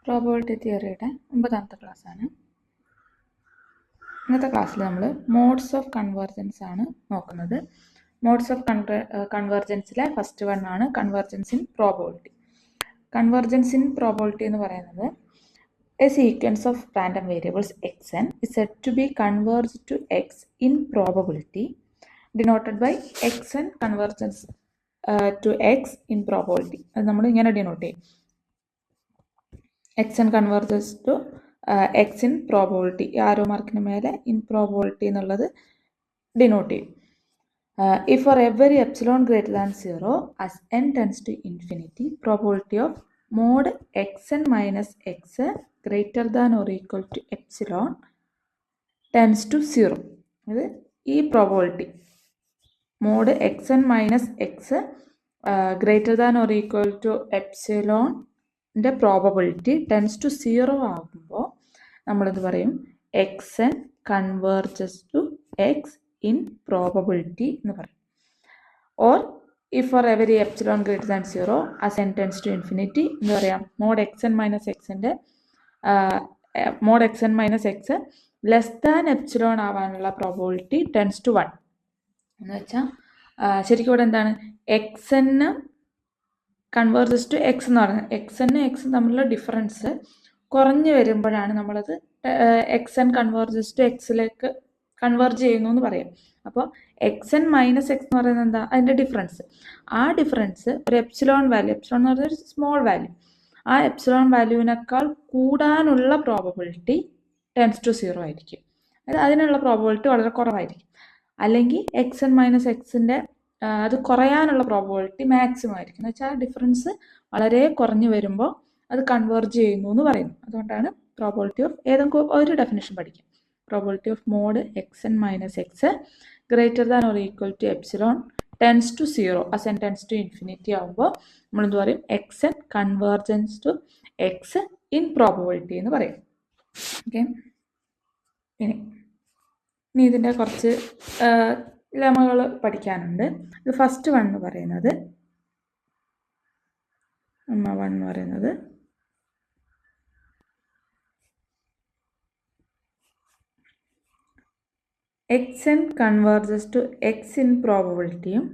Probability തിയറിയുടെ 9ാമത്തെ ക്ലാസ്സാണ്. ഇന്നത്തെ ക്ലാസ്സിൽ നമ്മൾ മോഡ്സ് ഓഫ് കൺവേർജൻസ് ആണ് നോക്കുന്നത്. മോഡ്സ് ഓഫ് കൺവേർജൻസിലെ ഫസ്റ്റ് വൺ ആണ് convergence in probability. Convergence in probability എന്ന് പറയുന്നത് A sequence of random variables xn is said to be converged to x in probability denoted by xn convergence to x in probability. അത് നമ്മൾ ഇങ്ങനെ denote ചെയ്യും. xn converges to x in probability. ആരോ മാർക്കിന് മേലെ in probability എന്നുള്ളത് denote ചെയ്യും. If for every epsilon greater than 0 as n tends to infinity, probability of mod xn minus x greater than or equal to epsilon tends to 0. അത് ഈ probability mod xn minus x greater than or equal to epsilon ൻ്റെ probability tends to 0 ആകുമ്പോൾ നമ്മളെന്ത് പറയും? xn converges to x in probability എന്ന് പറയും. Or if for every epsilon greater than 0 as n tends to infinity എന്ന് പറയാം. Mod xn minus എക്സിൻ്റെ mod xn minus x less than epsilon ആവാനുള്ള probability tends to 1 എന്ന് വെച്ചാൽ ശരിക്കും ഇവിടെ എന്താണ്? xn കൺവേർജസ് ടു എക്സ് എന്ന് പറയുന്നത് എക്സനും എക്സും തമ്മിലുള്ള ഡിഫറൻസ് കുറഞ്ഞു വരുമ്പോഴാണ് നമ്മളത് xn കൺവേർജസ് ടു എക്സിലേക്ക് കൺവേർജ് ചെയ്യുന്നു എന്ന് പറയാം. അപ്പോൾ xn മൈനസ് എക്സ് എന്ന് പറയുന്നത് എന്താ? അതിൻ്റെ ഡിഫറൻസ്. ആ ഡിഫറൻസ് ഒരു എപ്സിലോൺ വാല്യൂ, എപ്സിലോൺ എന്ന് പറഞ്ഞാൽ ഒരു സ്മോൾ വാല്യൂ, ആ എപ്സിലോൺ വാല്യൂവിനേക്കാൾ കൂടാനുള്ള പ്രോബബിലിറ്റി ടെൻസ് ടു 0 ആയിരിക്കും. അതായത് അതിനുള്ള പ്രോബബിലിറ്റി വളരെ കുറവായിരിക്കും. അല്ലെങ്കിൽ xn മൈനസ് എക്സിൻ്റെ അത് കുറയാനുള്ള പ്രോബബിലിറ്റി മാക്സിമം ആയിരിക്കും. എന്ന് വെച്ചാൽ ഡിഫറൻസ് വളരെ കുറഞ്ഞു വരുമ്പോൾ അത് കൺവേർജ് ചെയ്യുന്നു എന്ന് പറയുന്നു. അതുകൊണ്ടാണ് പ്രോബബിലിറ്റി ഓഫ് ഏതെങ്കിലും ഒരു ഡെഫിനിഷൻ പഠിക്കാം. Probability of mod xn minus x greater than or equal to epsilon tends to 0 as n tends to infinity ആകുമ്പോൾ നമ്മളെന്ത് പറയും? xn convergence to x in probability എന്ന് പറയും. ഓക്കെ, ഇനി ഇതിൻ്റെ കുറച്ച് ലെമകൾ പഠിക്കാനുണ്ട്. ഇത് ഫസ്റ്റ് വൺ എന്ന് പറയുന്നത് xn converges to x in പ്രോബബിലിറ്റിയും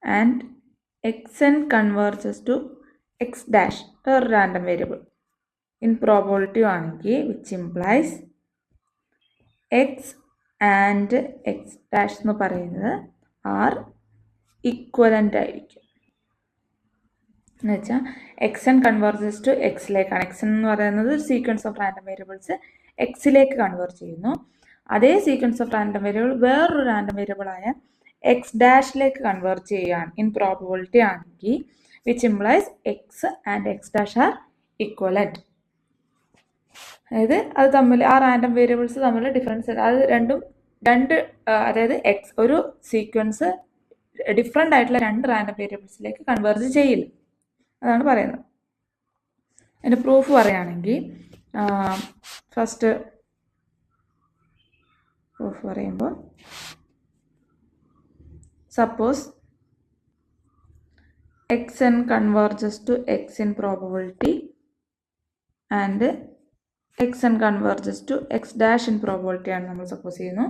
and xn converges to x dash ഒരു റാൻഡം വേരിയബിൾ ഇൻ പ്രോബബിലിറ്റി ആണെങ്കിൽ which implies x and x dash എന്ന് പറയുന്നത് ആർ ഈക്വലൻ്റ് ആയിരിക്കും. എന്ന് വെച്ചാൽ xn കൺവേർജസ് ടു എക്സിലേക്കാണ്. xn എന്ന് പറയുന്നത് സീക്വൻസ് ഓഫ് റാൻഡം വേരിയബിൾസ് എക്സിലേക്ക് കൺവേർട്ട് ചെയ്യുന്നു. അതേ സീക്വൻസ് ഓഫ് റാൻഡം വേരിയബിൾ വേറൊരു റാൻഡം വേരിയബിളായ എക്സ് ഡാഷിലേക്ക് കൺവേർട്ട് ചെയ്യുകയാണ് ഇൻ പ്രോബബിലിറ്റി ആണെങ്കിൽ which implies x and x dash R equivalent. അതായത് അത് തമ്മിൽ ആ റാൻഡം വേരിയബിൾസ് തമ്മിൽ ഡിഫറൻസ്, അത് അതായത് എക്സ് ഒരു സീക്വൻസ് ഡിഫറെൻ്റ് ആയിട്ടുള്ള രണ്ട് റാൻഡം വേരിയബിൾസിലേക്ക് കൺവേർജ് ചെയ്യില്ല. അതാണ് പറയുന്നത്. അതിൻ്റെ പ്രൂഫ് പറയുകയാണെങ്കിൽ ഫസ്റ്റ് പ്രൂഫ് പറയുമ്പോൾ suppose xn converges to x in probability and xn converges to x dash in probability ആണ് നമ്മൾ സപ്പോസ് ചെയ്യുന്നു.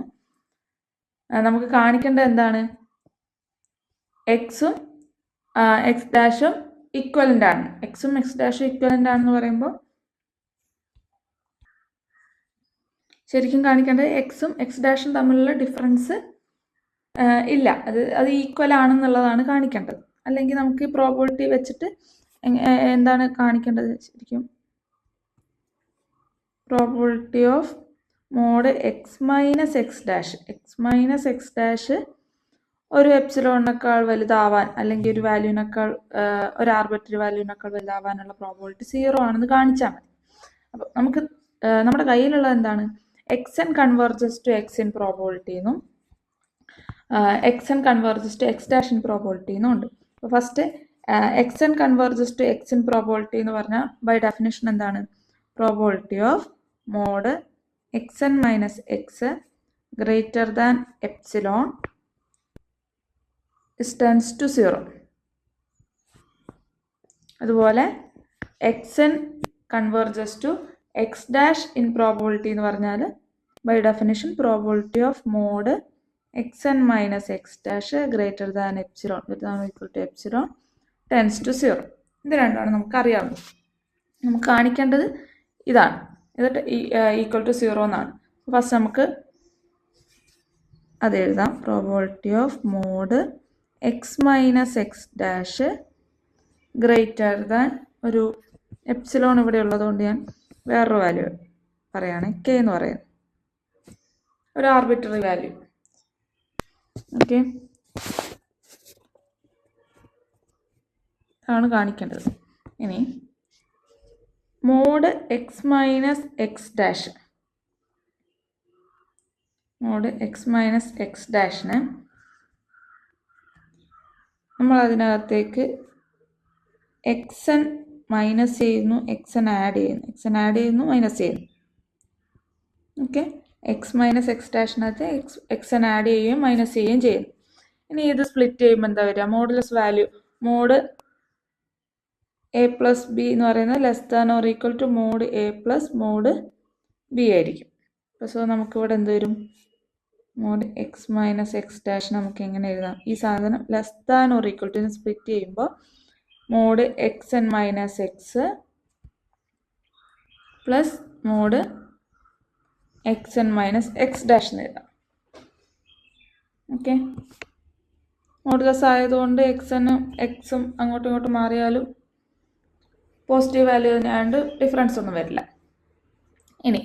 നമുക്ക് കാണിക്കേണ്ടത് എന്താണ്? എക്സും എക്സ് ഡാഷും ഈക്വലൻ്റ് ആണ്. എക്സും എക്സ് ഡാഷും ഈക്വലൻ്റ് ആണെന്ന് പറയുമ്പോൾ ശരിക്കും കാണിക്കേണ്ടത് എക്സും എക്സ് ഡാഷും തമ്മിലുള്ള ഡിഫറൻസ് ഇല്ല, അത് ഈക്വൽ ആണെന്നുള്ളതാണ് കാണിക്കേണ്ടത്. അല്ലെങ്കിൽ നമുക്ക് ഈ പ്രോബബിലിറ്റി വെച്ചിട്ട് എന്താണ് കാണിക്കേണ്ടത്? ശരിക്കും probability of mod x minus x dash ഒരു എപ്സിലോണിനേക്കാൾ വലുതാവാൻ അല്ലെങ്കിൽ ഒരു വാല്യൂവിനേക്കാൾ ഒരു ആർബിട്രറി വാല്യൂവിനേക്കാൾ വലുതാവാനുള്ള പ്രോബബിലിറ്റി 0 ആണെന്ന് കാണിച്ചാൽ മതി. അപ്പോൾ നമുക്ക് നമ്മുടെ കയ്യിലുള്ളത് എന്താണ്? xn converges to x in probability എന്നും xn converges to x dash in probability എന്നും ഉണ്ട്. അപ്പോൾ first xn converges to x in probability എന്ന് പറഞ്ഞാൽ ബൈ ഡെഫിനിഷൻ എന്താണ്? Probability of mod xn minus x greater than epsilon tends to 0. അതുപോലെ x n converges to x dash in probability എന്ന് പറഞ്ഞാൽ by definition probability of mod x n minus x dash greater than epsilon equal to epsilon tends to 0. ഇത് രണ്ടാണ് നമുക്കറിയാവുന്നത്. നമുക്ക് കാണിക്കേണ്ടത് ഇതാണ്, ഇത് equal to 0 എന്നാണ്. ഫസ്റ്റ് നമുക്ക് അത് എഴുതാം. Probability of mod x minus x dash greater than ഒരു എപ്സിലോൺ ഇവിടെ ഉള്ളതുകൊണ്ട് ഞാൻ വേറൊരു വാല്യൂ പറയുകയാണ്, കെ എന്ന് പറയുന്നത് ഒരു ആർബിട്രറി വാല്യൂ. ഓക്കെ, ആണ് കാണിക്കേണ്ടത്. ഇനി mod x minus x dash, mod x minus x ഡാഷിന് നമ്മൾ അതിനകത്തേക്ക് എക്സ് എൻ മൈനസ് ചെയ്യുന്നു, എക്സ് എൻ ആഡ് ചെയ്യുന്നു, എക്സ് എൻ ആഡ് ചെയ്യുന്നു, മൈനസ് ചെയ്യുന്നു. ഓക്കെ, എക്സ് മൈനസ് എക്സ് ഡാഷിനകത്ത് എക്സ് എൻ ആഡ് ചെയ്യുകയും മൈനസ് ചെയ്യുകയും ചെയ്യുന്നു. ഇനി ഇത് സ്പ്ലിറ്റ് ചെയ്യുമ്പോൾ എന്താ വരിക? Modulus value mod a plus b എന്ന് പറയുന്നത് less than or equal to mod a plus mod b ആയിരിക്കും. സോ നമുക്കിവിടെ എന്ത് വരും? Mod x minus x dash നമുക്ക് എങ്ങനെ എഴുതാം? ഈ സാധനം less than or equal to split ചെയ്യുമ്പോൾ mod x n minus x plus mod x n minus x dash എന്ന് എഴുതാം. ഓക്കെ, മോഡുലസ് ആയതുകൊണ്ട് എക്സ് എന്നും എക്സും അങ്ങോട്ടും ഇങ്ങോട്ടും മാറിയാലും പോസിറ്റീവ് വാല്യൂ തന്നെയാണ്ട് ഡിഫറൻസ് ഒന്നും വരില്ല. ഇനി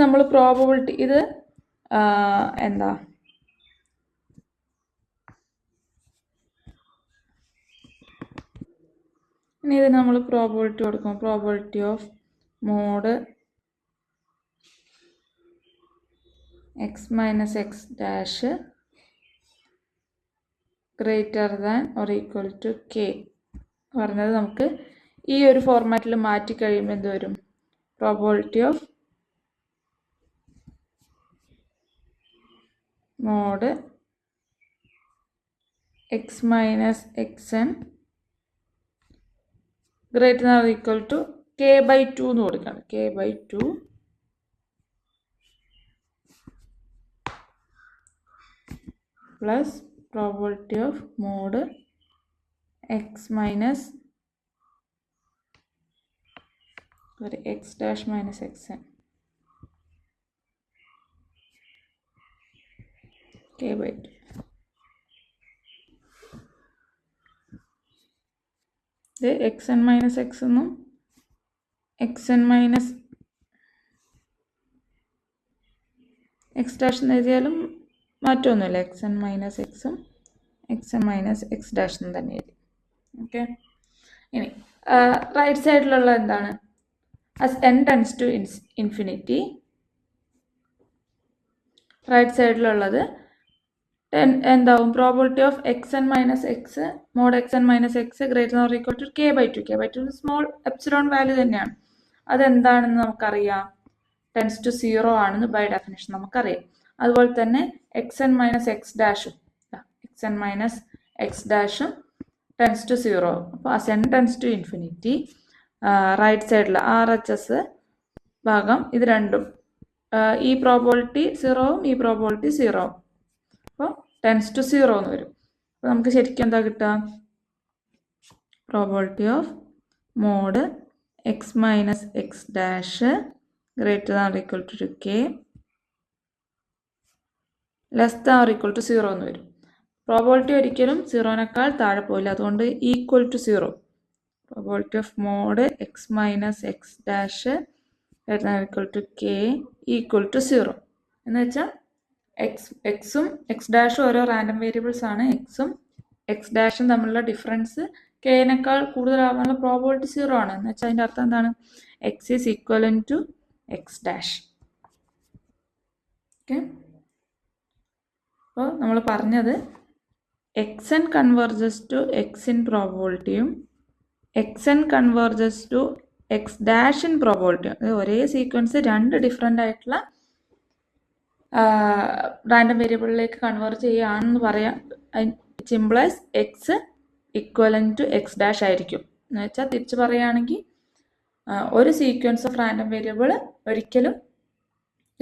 നമ്മൾ പ്രോബബിലിറ്റി ഇത് എന്താ ഇനി ഇത് നമ്മൾ പ്രോബബിലിറ്റി കൊടുക്കും. Probability of mod x minus x dash greater than or equal to k പറഞ്ഞത് നമുക്ക് ഈ ഒരു ഫോർമാറ്റിൽ മാറ്റി കഴിയുമ്പോൾ എന്ത് വരും? Probability of mod x minus x n greater than or equal to k by 2 എന്ന് കൊടുക്കണം. K by 2 plus probability of mod x minus x dash minus x n k by 2. ഇത് എക്സ് എൻ മൈനസ് എക്സ് എന്നും x n minus x dash എന്ന് എഴുതിയാലും മാറ്റമൊന്നുമില്ല. X n minus എക്സും X n minus x dash എന്ന് തന്നെ എഴുതി. Okay, ഇനി റൈറ്റ് സൈഡിലുള്ള എന്താണ്? as n tends to infinity, right സൈഡിലുള്ളത് എന്താവും? Probability of x n minus x mod x n minus x greater or equal to k by 2. K by 2 small epsilon value തന്നെയാണ്. അതെന്താണെന്ന് നമുക്കറിയാം, ടെൻസ് ടു 0 ആണെന്ന് by definition നമുക്കറിയാം. അതുപോലെ തന്നെ x n minus x ഡാഷും എക്സ് എൻ മൈനസ് എക്സ് ഡാഷും tends to 0. അപ്പോൾ as n tends to infinity right സൈഡിൽ ആർ എച്ച് എസ് ഭാഗം ഇത് രണ്ടും ഈ പ്രോബിലിറ്റി 0-ഉം ഈ പ്രോബിലിറ്റി 0-ഉം അപ്പോൾ ടെൻസ് ടു 0 എന്ന് വരും. അപ്പോൾ നമുക്ക് ശരിക്കും എന്താ കിട്ടുക? Probability of mod x minus x dash greater than or equal to k less than or equal to 0 എന്ന് വരും. പ്രോബിലിറ്റി ഒരിക്കലും 0-നേക്കാൾ താഴെ പോയില്ല, അതുകൊണ്ട് equal to 0. Probability of mod x minus x dash greater than or equal to k equal to 0 എന്ന് വെച്ചാൽ എക്സും എക്സ് ഡാഷും ഓരോ റാൻഡം വേരിയബിൾസ് ആണ്. എക്സും എക്സ് ഡാഷും തമ്മിലുള്ള ഡിഫറൻസ് കെനേക്കാൾ കൂടുതലാവാനുള്ള പ്രോബിലിറ്റി 0 ആണ്. എന്ന് വെച്ചാൽ അതിൻ്റെ അർത്ഥം എന്താണ്? X is equivalent to x dash. Okay, അപ്പോൾ നമ്മൾ പറഞ്ഞത് x n converges to x in പ്രോബിലിറ്റിയും x n converges to x dash in പ്രോബിലിറ്റിയും. അത് ഒരേ സീക്വൻസ് രണ്ട് ഡിഫറെൻ്റ് ആയിട്ടുള്ള റാൻഡം വേരിയബിളിലേക്ക് കൺവേർട്ട് ചെയ്യുകയാണെന്ന് പറയാം. It implies x equivalent to x dash ആയിരിക്കും. എന്ന് വെച്ചാൽ തിരിച്ച് പറയുകയാണെങ്കിൽ ഒരു സീക്വൻസ് ഓഫ് റാൻഡം വേരിയബിൾ ഒരിക്കലും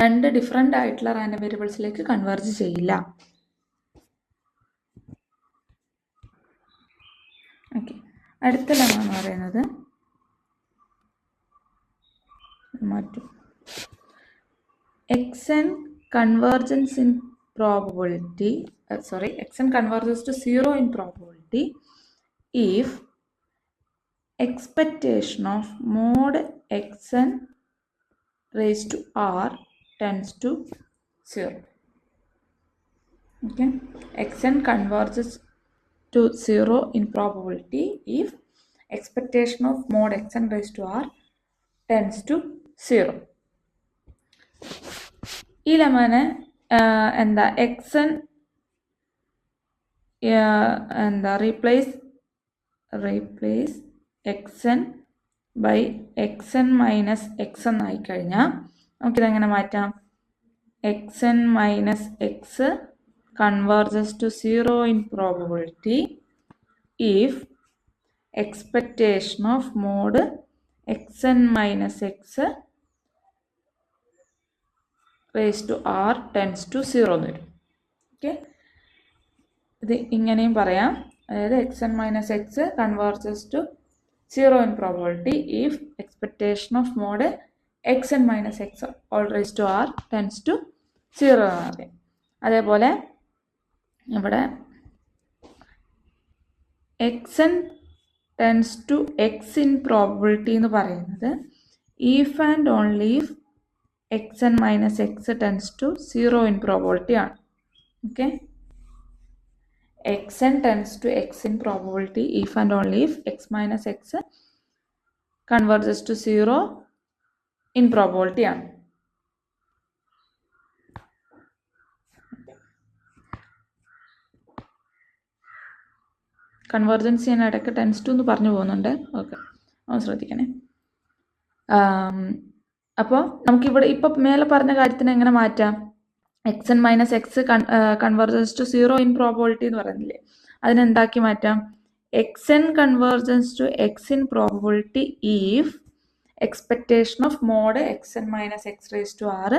രണ്ട് ഡിഫറെൻ്റ് ആയിട്ടുള്ള റാൻഡം വേരിയബിൾസിലേക്ക് കൺവേർജ് ചെയ്യില്ല. ഓക്കെ, അടുത്ത ലെമ്മ എന്ന് പറയുന്നത് മാറ്റും. xn convergence in probability, xn converges to 0 in probability if expectation of mod xn raised to r tends to 0. Okay, xn converges to 0 in probability if expectation of mod xn raised to r tends to 0. ഈ ലെമ്മനെ എന്താ x n എന്താ replace x n by x n minus x എന്നായിക്കഴിഞ്ഞാൽ നമുക്കിതെങ്ങനെ മാറ്റാം? X n minus x converges to 0 in probability if expectation of mod x n minus x raise to r tends to 0 എന്ന് വരും. Okay, ഇത് ഇങ്ങനെയും പറയാം. അതായത് x n minus x converges to 0 in probability if expectation of mod x n minus x all raise to r tends to 0 എന്ന് പറയാം. അതേപോലെ ഇവിടെ x n tends to x in probability എന്ന് പറയുന്നത് if and only if xn minus x tends to 0 in probability ആണ്. Okay, xn tends to x in probability if and only if x minus x converges to 0 in probability ആണ്. Convergence ചെയ്യാൻ ഇടയ്ക്ക് tense to എന്ന് പറഞ്ഞു പോകുന്നുണ്ട്. Okay, ഒന്ന് ശ്രദ്ധിക്കണേ. അപ്പോൾ നമുക്കിവിടെ ഇപ്പം മേലെ പറഞ്ഞ കാര്യത്തിന് എങ്ങനെ മാറ്റാം? X n minus x convergence to 0 in probability എന്ന് പറയുന്നില്ലേ, അതിനെന്താക്കി മാറ്റാം? X n convergence to x in probability if expectation of mod x n minus x raise to r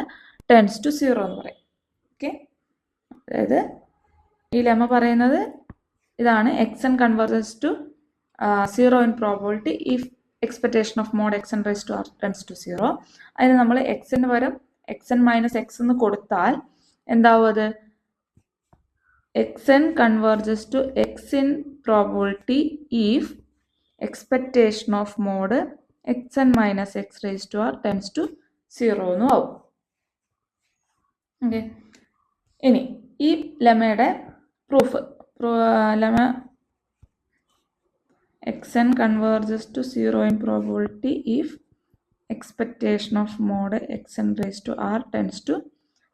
tends to 0 എന്ന് പറയും. ഓക്കെ, അതായത് ഈ ലെമ്മ പറയുന്നത് ഇതാണ്. X n convergence to 0 in probability if expectation of mod x n raise to r tends to 0. അതിന് നമ്മൾ എക്സിന് പകരം എക്സൻ മൈനസ് എക്സ് എന്ന് കൊടുത്താൽ എന്താവും? അത് x n converges to x in probability if expectation of mod x n minus x raise to r tends to 0 എന്നും ആവും. ഓക്കെ, ഇനി ഈ ലെമ്മയുടെ proof lemma xn converges to 0 in probability if expectation of mod xn raised to r tends to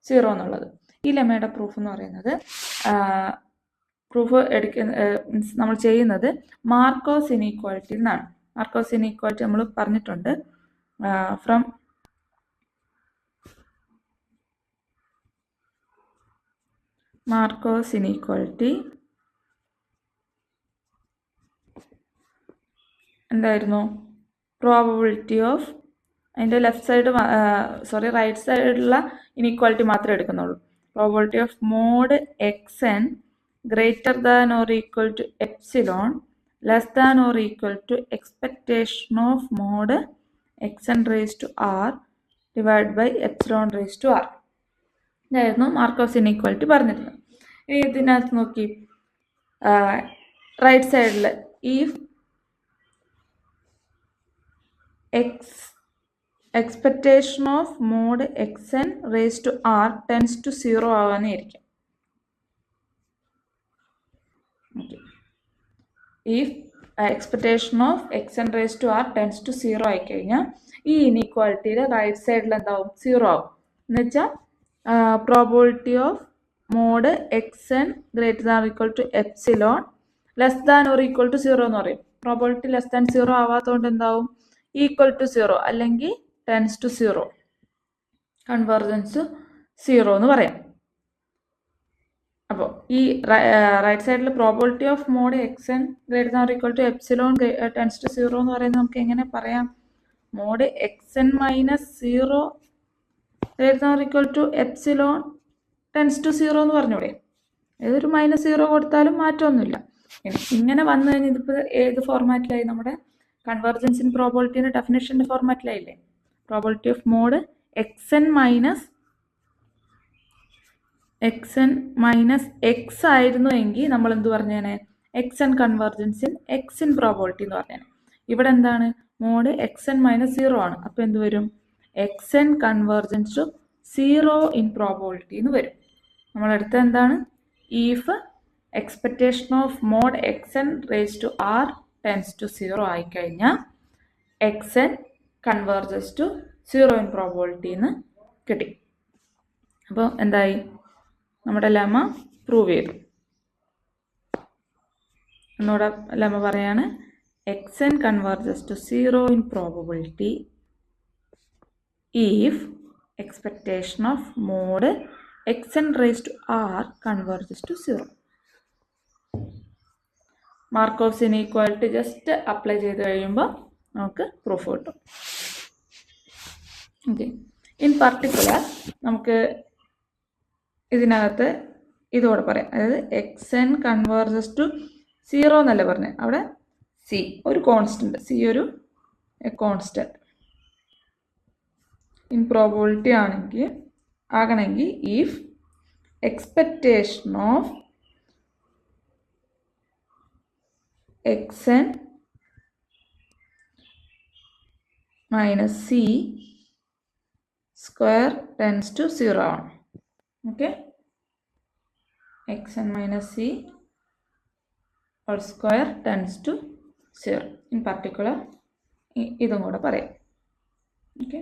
0 എന്നുള്ളത്. ഈ ലെമ്മയുടെ proof എന്ന് പറയുന്നത് നമ്മൾ ചെയ്യുന്നത് മാർക്കോസ് ഇനീക്വാലിറ്റി എന്നാണ്. മാർക്കോസ് ഇനീക്വാലിറ്റി നമ്മൾ പറഞ്ഞിട്ടുണ്ട്. ഫ്രം മാർക്കോസ് ഇനീക്വാലിറ്റി എന്തായിരുന്നു? പ്രോബബിലിറ്റി ഓഫ് അതിൻ്റെ ലെഫ്റ്റ് സൈഡ് റൈറ്റ് സൈഡിലുള്ള ഇനീക്വാലിറ്റി മാത്രമേ എടുക്കുന്നുള്ളൂ. Probability of mod x n greater than or equal to epsilon less than or equal to expectation of mod x n raise to r divide by epsilon raise to r. ഇതായിരുന്നു Markov's inequality പറഞ്ഞിരുന്നത്. ഇനി ഇതിനകത്ത് നോക്കി, right സൈഡിൽ if expectation of mod x n raise to r tends to 0 ആവാനായിരിക്കും. If expectation of എക്സൻ raise to r tends to 0 ആയിക്കഴിഞ്ഞാൽ ഈ ഇനീക്വാലിറ്റിയുടെ right സൈഡിൽ എന്താവും? 0 ആവും. എന്നുവെച്ചാൽ probability of mod x n greater than or equal to epsilon less than or equal to 0 എന്ന് പറയും. Probability less than 0 ആവാത്തതുകൊണ്ട് എന്താവും? ഈക്വൽ ടു 0 അല്ലെങ്കിൽ ടെൻസ് ടു 0, കൺവേർജൻസ് 0 എന്ന് പറയാം. അപ്പോൾ ഈ റൈറ്റ് സൈഡിൽ probability of mod x n greater than or equal to epsilon tends to 0 എന്ന് പറയുന്നത് നമുക്ക് എങ്ങനെ പറയാം? Mod x n minus 0 greater than or equal to epsilon tends to 0 എന്ന് പറഞ്ഞൂടെ? ഏതൊരു -0 കൊടുത്താലും മാറ്റമൊന്നുമില്ല. ഇങ്ങനെ വന്നു കഴിഞ്ഞാൽ ഇതിപ്പോൾ ഏത് ഫോർമാറ്റിലായി? നമ്മുടെ കൺവെർജൻസ് ഇൻ പ്രോബിലിറ്റിൻ്റെ ഡെഫിനേഷൻ്റെ ഫോർമാറ്റിലായില്ലേ? Probability of mod x n minus x ആയിരുന്നു എങ്കിൽ നമ്മൾ എന്ത് പറഞ്ഞേനെ? X n convergence in x in probability എന്ന് പറഞ്ഞേനെ. ഇവിടെ എന്താണ്? മോഡ് എക്സ് എൻ -0 ആണ്. അപ്പോൾ എന്ത് വരും? X n convergence to 0 in probability എന്ന് വരും. നമ്മളെടുത്ത എന്താണ്? If expectation of mod x n raise to r tends to 0 ആയിക്കഴിഞ്ഞാൽ x n converges to 0 in probability എന്ന് കിട്ടി. അപ്പോൾ എന്തായി? നമ്മുടെ ലെമ പ്രൂവ് ചെയ്തു. എന്നോട് ലെമ പറയാണ് x n converges to 0 in probability if expectation of mod x n raise to r converges to 0. Markov's inequality just apply ചെയ്ത് കഴിയുമ്പോൾ നമുക്ക് പ്രൂഫ് കിട്ടും. ഓക്കെ. ഇൻ പർട്ടിക്കുലർ നമുക്ക് ഇതിനകത്ത് ഇതോടെ പറയാം. അതായത് എക്സ് എൻ കൺവെർജസ് ടു 0 എന്നല്ല പറഞ്ഞത്. അവിടെ സി ഒരു കോൺസ്റ്റൻറ്റ്, സി ഒരു കോൺസ്റ്റൻറ്റ് ഇൻ പ്രോബിലിറ്റി ആകണമെങ്കിൽ if expectation of x n minus c square tends to 0 ആണ്. Okay. X n minus c whole square tends to 0. In particular ഇതും കൂടെ പറയാം. ഓക്കെ.